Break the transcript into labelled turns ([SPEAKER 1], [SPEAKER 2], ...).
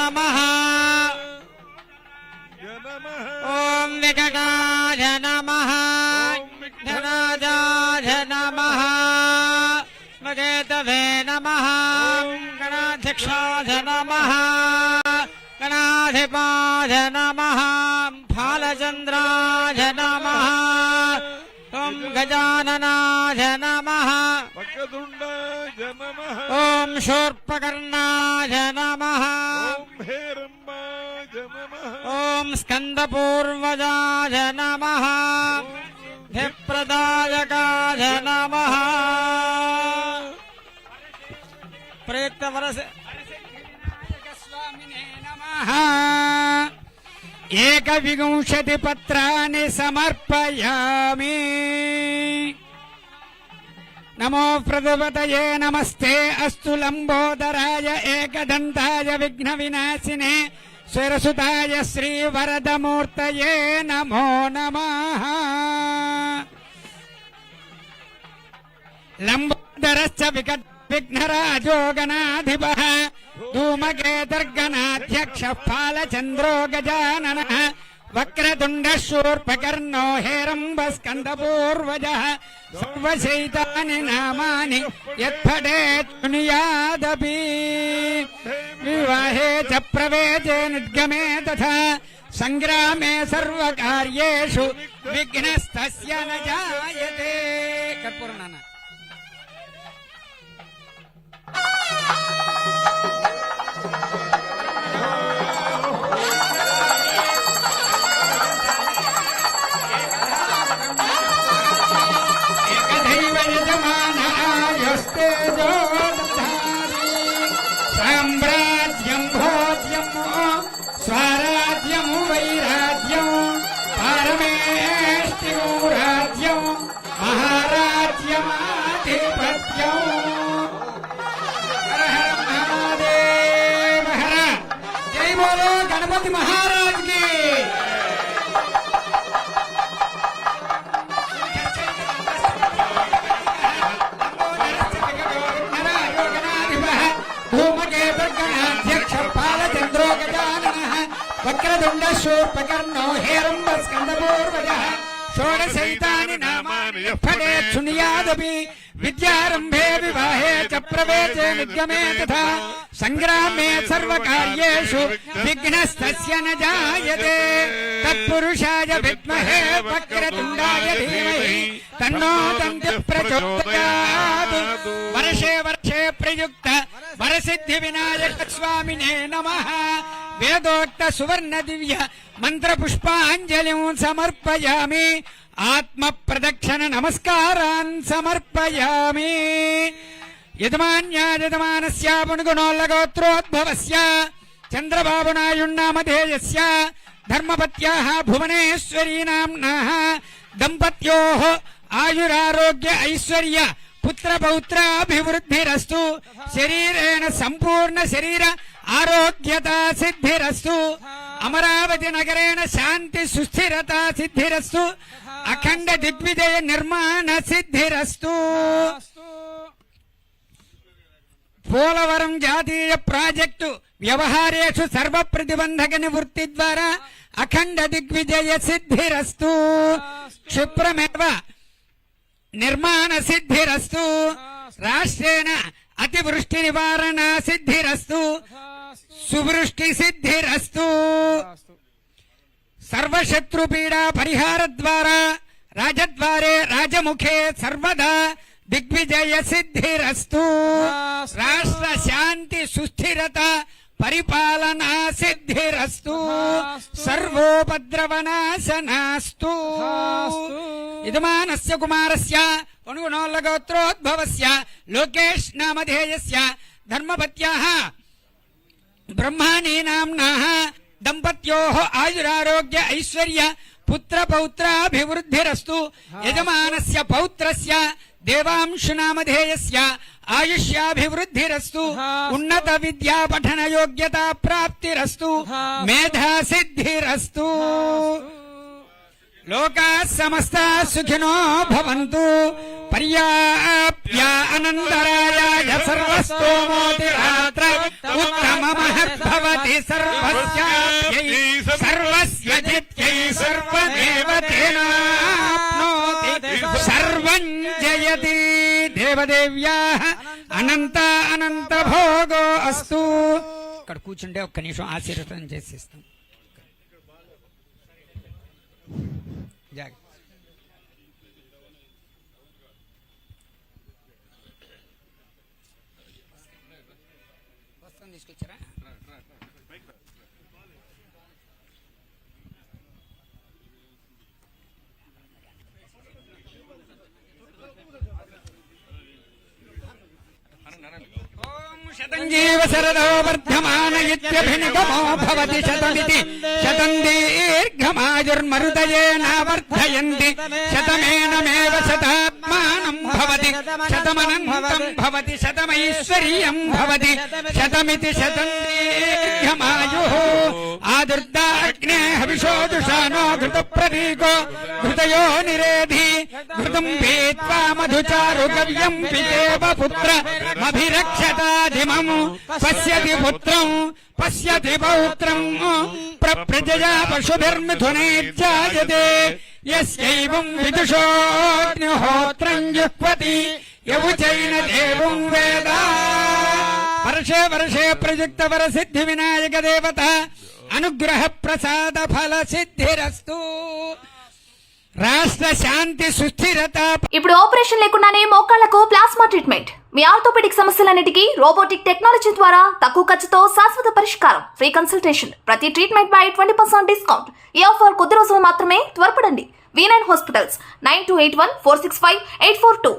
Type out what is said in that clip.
[SPEAKER 1] नमः ओम विकटाय नमः धनाजाय नमः मगेतवे नमः गणाध्यक्षाय नमः गणाधिपाय नमः फालचंद्राय नमः ओम गजाननाय नमः
[SPEAKER 2] वक्रतुंडाय नमः
[SPEAKER 1] ओम शूर्पकर्णाय नमः
[SPEAKER 2] ओम हेरंबाय नमः
[SPEAKER 1] ओम स्कंदपूर्वजाय नमः धिप्रदायकाय नमः प्रयुक्त वरस स्वामिने नमः एकविंशति पत्राणि समर्पयामि नमो प्रदुपतये नमस्ते अस्तु लंबोदराय एकदंताय विघ्नविनाशिने स्वरसुताय श्रीवरदमूर्तये नमो नमः लंबोदरश्च विघ्नराजो गणाधिपः धूमकेतुर्गणाध्यक्षः फालचन्द्रो गजाननः वक्रतुण्डः शूर्पकर्णो हेरम्बस्कन्दपूर्वजः सर्वशैतानि नामानि यत्पठेत् शृणुयादपि विवाहे च प्रवेशे निर्गमे तथा संग्रामे सर्वकार्येषु विघ्नस्तस्य न जायते कर्पूरनाना साम्राज्यं भोज्यं स्वराज्यं वैराज्यं पारमेष्टिं राज्यं महाराज्यमाधिपत्यं हर हर महादेव हर जय बोलो गणपति महाराज की वक्रतुण्ड शूर्पकर्णो हेरम्बस्कन्दपूर्वजः षोडशैतानि नामानि यत्पठेत् शृणुयादपि विद्यारम्भे विवाहे च प्रवेशे निर्गमे तथा संग्रामे सर्वकार्येषु विघ्नस्तस्य न जायते तत्पुरुषाय विद्महे वक्रतुण्डाय धीमहि तन्नो दन्तिः प्रचोदयात् वर्षे वर्षे प्रयुक्त वरसिद्धिविनायक स्वामिने नमः वेदोक्त सुवर्ण दिव्य मंत्र पुष्पांजलिं समर्पयामि आत्म प्रदक्षिण नमस्कारान् समर्पयामि यजमान्यायजमानस्य पुण्गुणोल्लगोत्रोद्भवस्य चन्द्रबाबुनायुण्नामधेयस्य धर्मपत्याः भुवनेश्वरी नाम्नः दम्पत्योः आयुरारोग्य ऐश्वर्य पुत्र पौत्राभिवृद्धिरस्तु शरीरेण संपूर्ण शरीर आरोग्यता सिद्धिरस्तु अमरावती नगरेण शांति सुस्थिरता सिद्धिरस्तु अखंड दिग्विजय निर्माण सिद्धिरस्तु पोलवरं जातीय प्राजेक्टु व्यवहारेषु सर्व प्रतिबंधक निवृत्ति द्वारा अखंड दिग्विजय सिद्धिरस्तु क्षिप्रमेव निर्माण सिद्धिरस्तु राष्ट्रेण अतिवृष्टि निवारण सिद्धिरस्तु सुवृष्टि सिद्धिरस्तु सर्वशत्रु पीड़ा परिहार द्वारा राजद्वारे राजमुखे सर्वदा दिग्विजय सिद्धिरस्तु राष्ट्र शांति सुस्थिरता परिपालना सिद्धिरस्तु सर्वोपद्रवनाशनास्तु यजमानस्य कुमारस्य पुण्गुणोल्लगोत्रोद्भवस्य लोकेश नामधेयस्य धर्मपत्याः ब्रह्माणी नाम्नः दम्पत्योः आयुरारोग्य ऐश्वर्य पुत्र पौत्राभिवृद्धिरस्तु यजमानस्य पौत्रस्य देवांशु नामधेयस्य आयुष्याभिवृद्धिरस्तु उन्नत विद्या पठन योग्यता प्राप्तिरस्तु मेधा सिद्धिरस्तु लोकाः समस्ताः सुखिनो भवन्तु पर्याप्य अनन्तरायाय सर्वस्तोमोतिरात्र उत्तममः భవతి సర్వస్యాప్యై సర్వస్య జిత్యై సర్వదేవతేనాప్నోతి సర్వం జయతి. దేవదేవ్యాః అనంత అనంత భోగో అస్తు. ఇక్కడ కూర్చుంటే ఒక్క నిమిషం ఆశీర్వదం చేసిస్తాం. జాగ్రత్త. వస్త్రం తీసుకొచ్చారా? శతంజీవ శరదో వర్ధమాన ఇత్యభినిగమో భవతి శతమితి శతం దీర్ఘమాయుర్మరుదయేనావర్ధయంతి శతమేనమేవ శతాత్మానం భవతి శతమనంతం భవతి శతమైశ్వర్యం భవతి శతమితి శతం దీర్ఘమాయుః. ఆదుర్దాగ్నే హవిషోదుషానో ఘృత ప్రతీకో ఘృతయో నిరేధి ఘృతం పీత్వా మధుచారు గవ్యం పితేవ పుత్ర అభిరక్షతాధిమం పశ్యతి పుత్రం పశ్యతి పౌత్రం ప్రజయా పశుభిర్మిథునైర్జాయతే యస్యైవం విదుషోऽగ్నిహోత్రం జుహ్వతి యవుచైన దేవం వేద. వర్షే వర్షే ప్రయుక్త వరసిద్ధి వినాయక దేవత అనుగ్రహ ప్రసాద ఫల సిద్ధిరస్తు. రాష్ట్ర శాంతి సుస్థిరత.
[SPEAKER 3] ఇప్పుడు ఆపరేషన్ లేకుండానే మోకాళ్లకు ప్లాస్మా ట్రీట్మెంట్. మీ ఆర్థోపెడిక్ సమస్యలన్నిటికీ రోబోటిక్ టెక్నాలజీ ద్వారా తక్కువ ఖర్చుతో శాశ్వత పరిష్కారం. Free consultation. ప్రతి ట్రీట్మెంట్ పై 20% డిస్కౌంట్. ఈ ఆఫర్ కొద్ది రోజులు మాత్రమే. త్వరపడండి. V9 hospitals 9281465842.